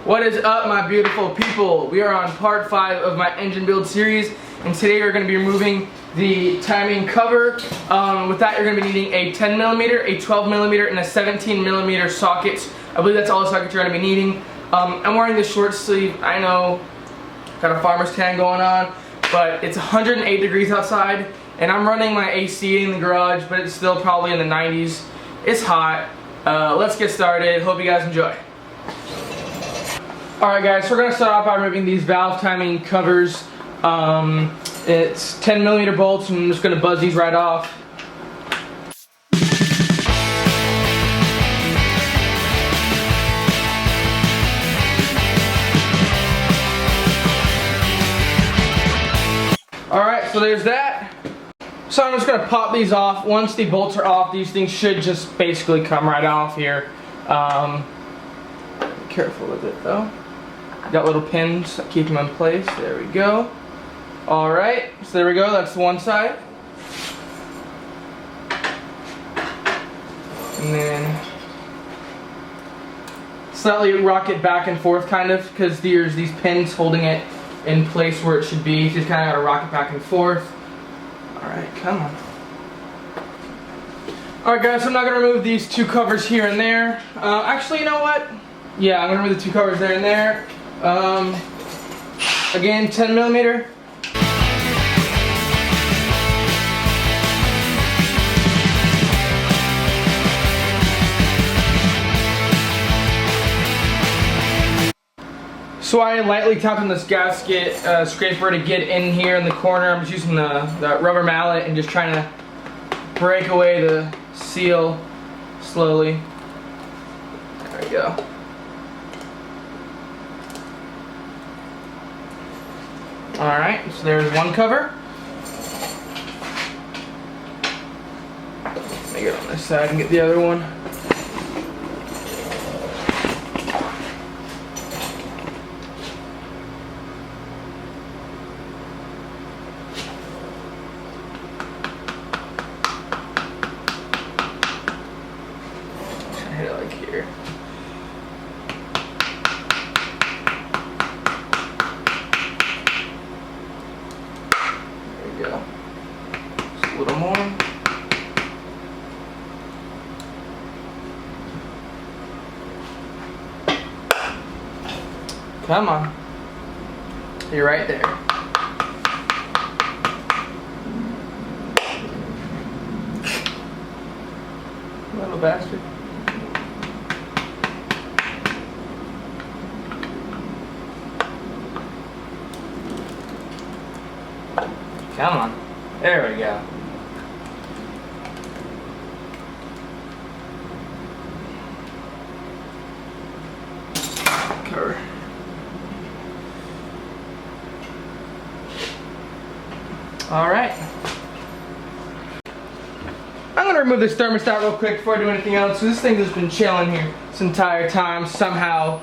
What is up, my beautiful people? We are on part 5 of my engine build series, and today we're going to be removing the timing cover. With that, you're going to be needing a 10mm, a 12mm, and a 17mm sockets. I believe that's all the sockets you're going to be needing. I'm wearing this short sleeve. I know, got a farmer's tan going on, but it's 108 degrees outside, and I'm running my AC in the garage, but it's still probably in the 90s. It's hot. Let's get started. Hope you guys enjoy. Alright guys, so we're going to start off by removing these valve timing covers. It's 10mm bolts, and I'm just going to buzz these right off. Alright, so there's that. So I'm just going to pop these off. Once the bolts are off, these things should just basically come right off here. Be careful with it though. Got little pins that keep them in place. There we go. Alright, so there we go. That's one side. And then slightly rock it back and forth kind of, because there's these pins holding it in place where it should be. So you just kind of got to rock it back and forth. Alright, come on. Alright guys, so I'm not going to remove these two covers here and there. Actually, you know what? Yeah, I'm going to remove the two covers there and there. Again, 10mm. So I lightly tapped on this gasket scraper to get in here in the corner. I'm just using the rubber mallet and just trying to break away the seal slowly. There we go. Alright, so there's one cover. Let me get on this side and get the other one. Hit it like here. There we go. Just a little more. Come on. You're right there. Little bastard. Come on. There we go. Cover. Alright. I'm going to remove this thermostat real quick before I do anything else. So this thing has been chilling here this entire time. Somehow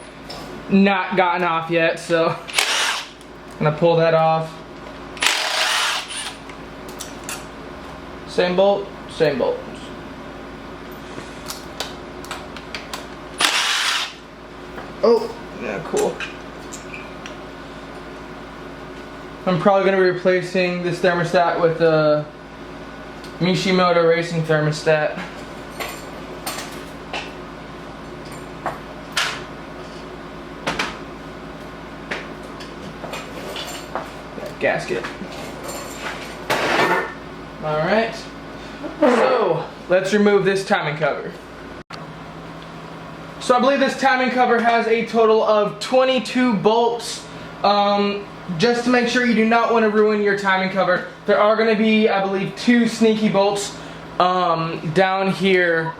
not gotten off yet. So I'm going to pull that off. Same bolt, same bolt. Oh, yeah, cool. I'm probably going to be replacing this thermostat with a Mishimoto racing thermostat. That gasket. Alright, so let's remove this timing cover. So I believe this timing cover has a total of 22 bolts. Just to make sure you do not want to ruin your timing cover, there are going to be, I believe, 2 sneaky bolts down here.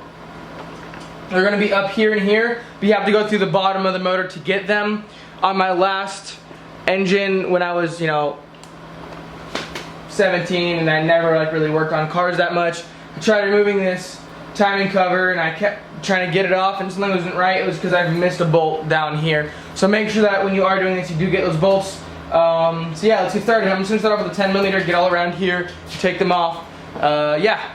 They're going to be up here and here, but you have to go through the bottom of the motor to get them. On my last engine, when I was, 17 and I never really worked on cars that much, I tried removing this timing cover and I kept trying to get it off, and something wasn't right. It was because I missed a bolt down here. So make sure that when you are doing this, you do get those bolts. So yeah, let's get started. I'm just going to start off with a 10mm, get all around here, take them off. Yeah.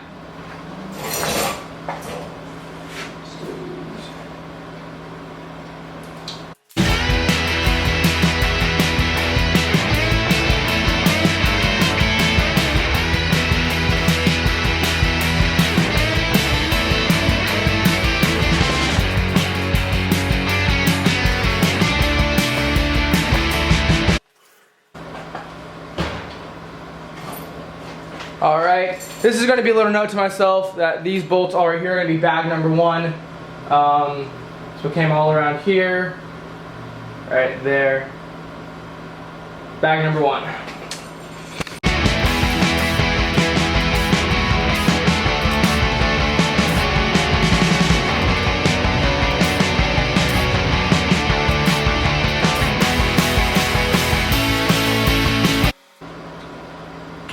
Alright, this is going to be a little note to myself that these bolts all right here are going to be bag number 1. So it came all around here, right there, bag number 1.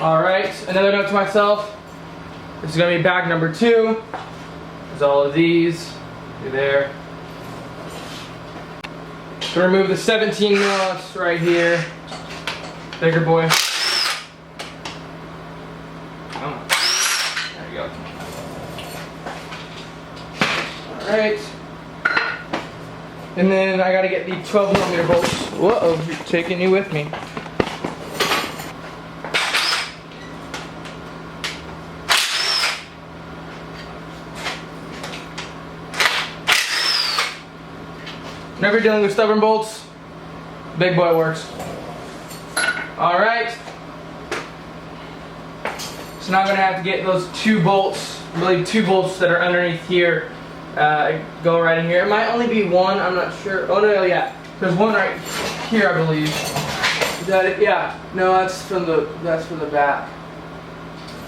Alright, another note to myself, this is going to be bag number 2. There's all of these, there. So remove the 17 mils right here. Bigger boy. Oh. There you go. Alright. And then I gotta get the 12mm bolts. Whoa, you're taking you with me. Whenever you're dealing with stubborn bolts, big boy works. Alright. So now I'm going to have to get those 2 bolts, I believe 2 bolts that are underneath here, go right in here. It might only be 1, I'm not sure. Oh no, yeah. There's 1 right here, I believe. Is that it? Yeah. No, that's from the back.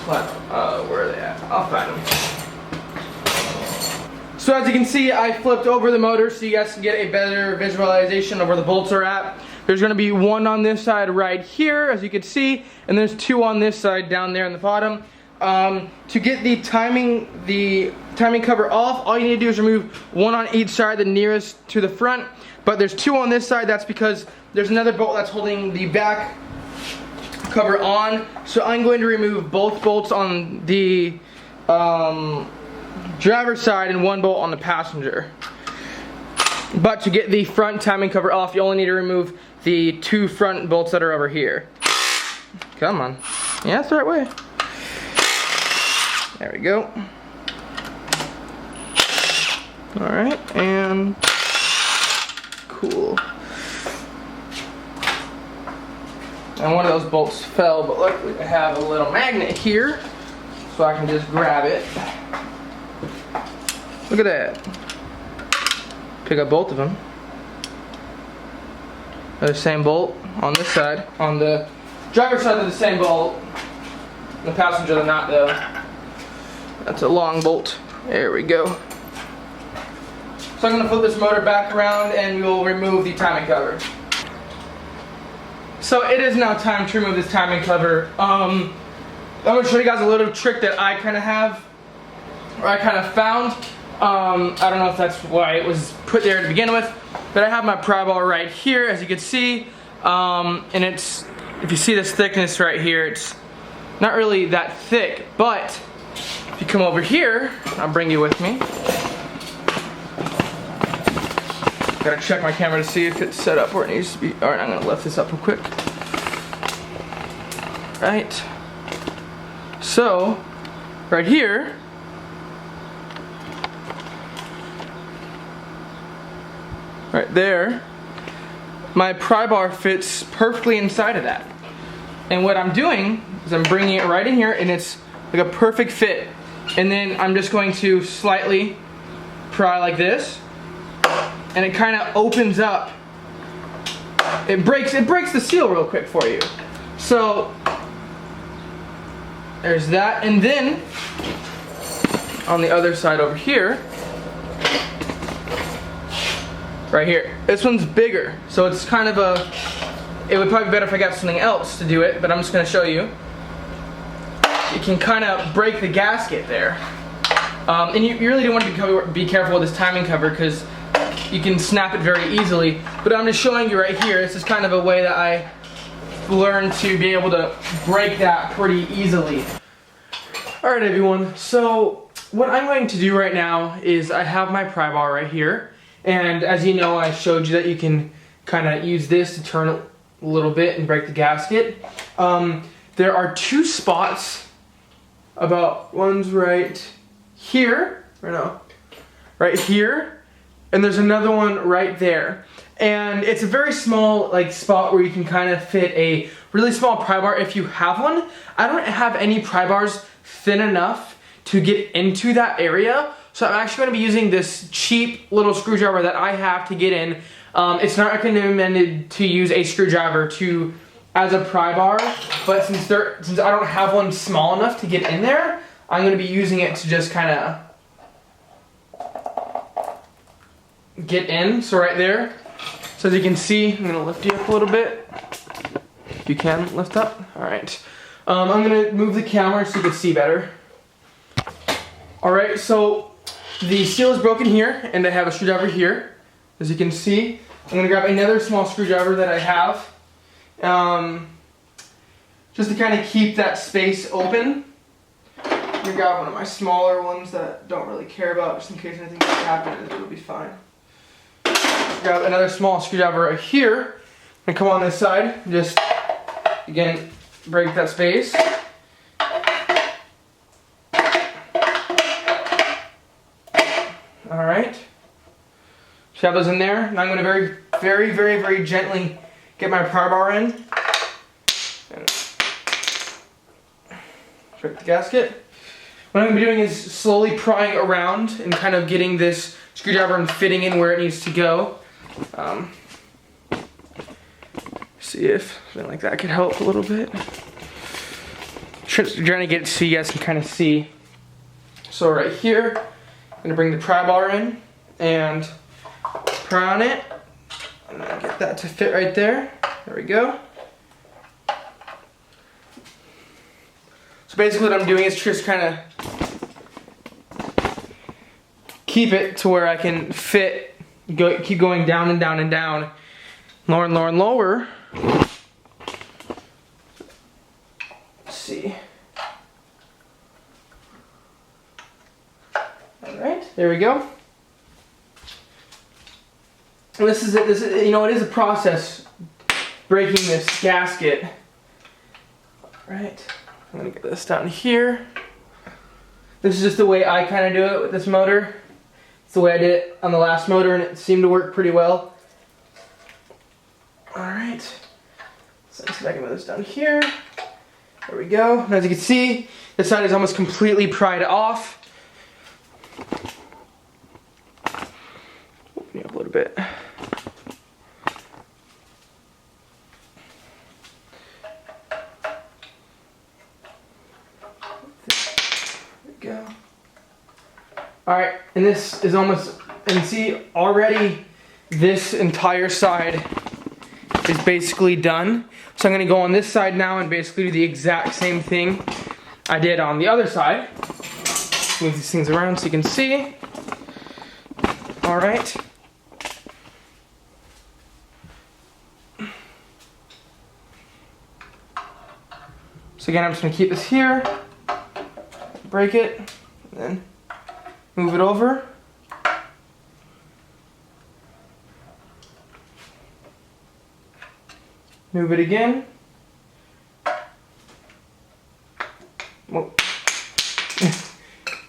Where are they at? I'll find them. So as you can see, I flipped over the motor so you guys can get a better visualization of where the bolts are at. There's going to be 1 on this side right here, as you can see, and there's 2 on this side down there in the bottom. To get the timing cover off, all you need to do is remove 1 on each side, the nearest to the front. But there's 2 on this side. That's because there's another bolt that's holding the back cover on. So I'm going to remove both bolts on the driver's side and 1 bolt on the passenger. But to get the front timing cover off, you only need to remove the 2 front bolts that are over here. Come on. Yeah, that's the right way. There we go. Alright, and cool. And one of those bolts fell, but luckily I have a little magnet here, so I can just grab it. Look at that. Pick up both of them. They're the same bolt on this side. On the driver's side, they're the same bolt. On the passenger, they're not though. That's a long bolt. There we go. So I'm going to flip this motor back around and we'll remove the timing cover. So it is now time to remove this timing cover. I'm going to show you guys a little trick that I kind of have, or I kind of found. I don't know if that's why it was put there to begin with, but I have my pry bar right here, as you can see, and it's, if you see this thickness right here, it's not really that thick, but if you come over here, I'll bring you with me. Gotta check my camera to see if it's set up where it needs to be. Alright, I'm gonna lift this up real quick. Right. So, right here, right there, my pry bar fits perfectly inside of that. And what I'm doing is I'm bringing it right in here and it's like a perfect fit. And then I'm just going to slightly pry like this, and it kind of opens up. It breaks the seal real quick for you. So there's that, and then on the other side over here, right here, this one's bigger, so it's kind of a, it would probably be better if I got something else to do it, but I'm just going to show you. You can kind of break the gasket there, and you really don't want to be careful with this timing cover because you can snap it very easily, but I'm just showing you right here. This is kind of a way that I learned to be able to break that pretty easily. Alright everyone, so what I'm going to do right now is I have my pry bar right here, and as you know, I showed you that you can kind of use this to turn it a little bit and break the gasket. There are 2 spots, about one's right here, or no, right here, and there's another one right there. And it's a very small like spot where you can kind of fit a really small pry bar if you have one. I don't have any pry bars thin enough to get into that area, so I'm actually going to be using this cheap little screwdriver that I have to get in. It's not recommended to use a screwdriver as a pry bar, but since I don't have one small enough to get in there, I'm going to be using it to just kind of get in. So right there. So as you can see, I'm going to lift you up a little bit. If you can lift up. All right. I'm going to move the camera so you can see better. All right, so the seal is broken here, and I have a screwdriver here. As you can see, I'm going to grab another small screwdriver that I have, just to kind of keep that space open. I'm going to grab one of my smaller ones that I don't really care about, just in case anything happens, it'll be fine. Grab another small screwdriver right here, and come on this side, just, again, break that space. Alright, so have those in there. Now I'm going to very gently get my pry bar in. And break the gasket. What I'm going to be doing is slowly prying around and kind of getting this screwdriver and fitting in where it needs to go. See if something like that could help a little bit. Trying to get it so you guys can kind of see. So right here, I'm going to bring the pry bar in and pry on it. I'm going to get that to fit right there. There we go. So basically what I'm doing is just kind of keep it to where I can fit, keep going down and down and down. Lower and lower and lower. Let's see. Alright, there we go. And this is it. It is a process breaking this gasket. Alright, I'm gonna get this down here. This is just the way I kind of do it with this motor. It's the way I did it on the last motor, and it seemed to work pretty well. Alright, so let's see if I can move this down here. There we go. And as you can see, this side is almost completely pried off. Open it up a little bit. There we go. Alright, and this is almost, and see already this entire side is basically done. So I'm going to go on this side now and basically do the exact same thing I did on the other side. Move these things around so you can see. Alright. So again, I'm just going to keep this here, break it, and then move it over. Move it again. Whoa.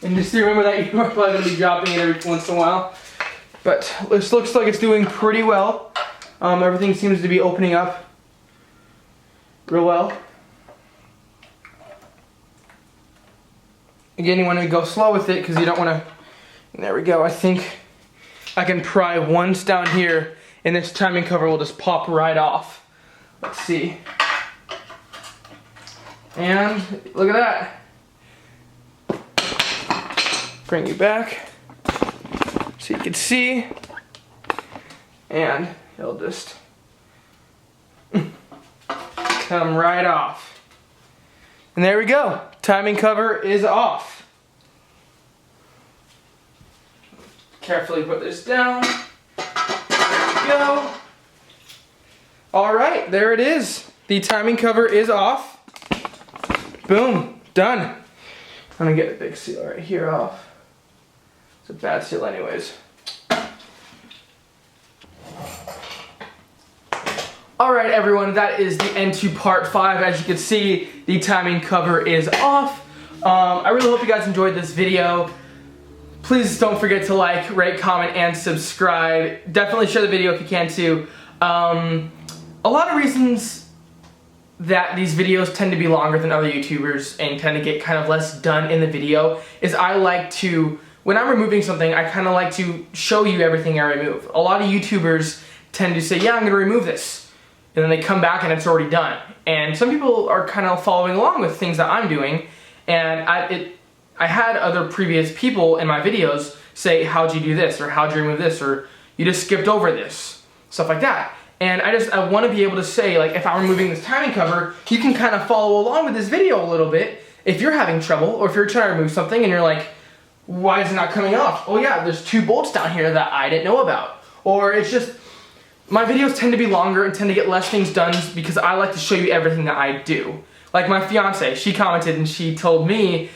And just remember that you're probably going to be dropping it every once in a while. But this looks like it's doing pretty well. Everything seems to be opening up real well. Again, you want to go slow with it because you don't want to... There we go. I think I can pry once down here and this timing cover will just pop right off. Let's see. And look at that. Bring you back so you can see. And it'll just come right off. And there we go. Timing cover is off. Carefully put this down. There we go. Alright, there it is. The timing cover is off. Boom, done. I'm gonna get the big seal right here off. It's a bad seal anyways. Alright everyone, that is the end to part 5. As you can see, the timing cover is off. I really hope you guys enjoyed this video. please don't forget to like, rate, comment, and subscribe. Definitely share the video if you can too. A lot of reasons that these videos tend to be longer than other YouTubers and tend to get kind of less done in the video is I like to, when I'm removing something, I kind of like to show you everything I remove. A lot of YouTubers tend to say, yeah, I'm going to remove this. And then they come back and it's already done. And some people are kind of following along with things that I'm doing. And I had other previous people in my videos say, how'd you do this? Or how'd you remove this? Or you just skipped over this. Stuff like that. And I want to be able to say, like, if I'm removing this timing cover, you can kind of follow along with this video a little bit if you're having trouble, or if you're trying to remove something and you're like, why is it not coming off? Oh yeah, there's 2 bolts down here that I didn't know about. Or it's just, my videos tend to be longer and tend to get less things done because I like to show you everything that I do. Like my fiance, she commented and she told me,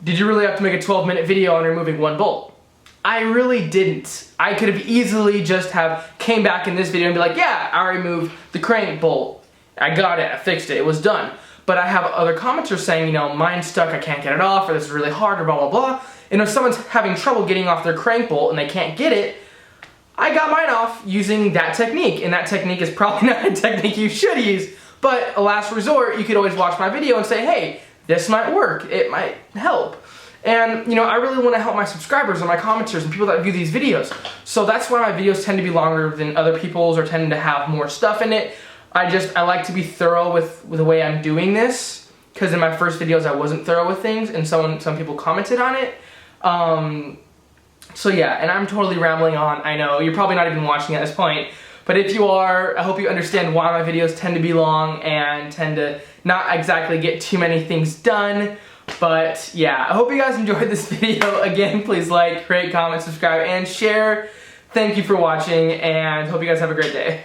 did you really have to make a 12-minute video on removing 1 bolt? I really didn't. I could have easily just came back in this video and be like, yeah, I removed the crank bolt. I got it, I fixed it, it was done. But I have other commenters saying, you know, mine's stuck, I can't get it off, or this is really hard, or blah, blah, blah. And if someone's having trouble getting off their crank bolt and they can't get it, I got mine off using that technique. And that technique is probably not a technique you should use, but a last resort, you could always watch my video and say, hey, this might work, it might help. And, you know, I really want to help my subscribers and my commenters and people that view these videos. So that's why my videos tend to be longer than other people's or tend to have more stuff in it. I like to be thorough with the way I'm doing this, because in my first videos I wasn't thorough with things and some people commented on it. So yeah, and I'm totally rambling on, I know, you're probably not even watching at this point, but if you are, I hope you understand why my videos tend to be long and tend to not exactly get too many things done. But yeah, I hope you guys enjoyed this video. Again, please like, rate, comment, subscribe, and share. Thank you for watching, and hope you guys have a great day.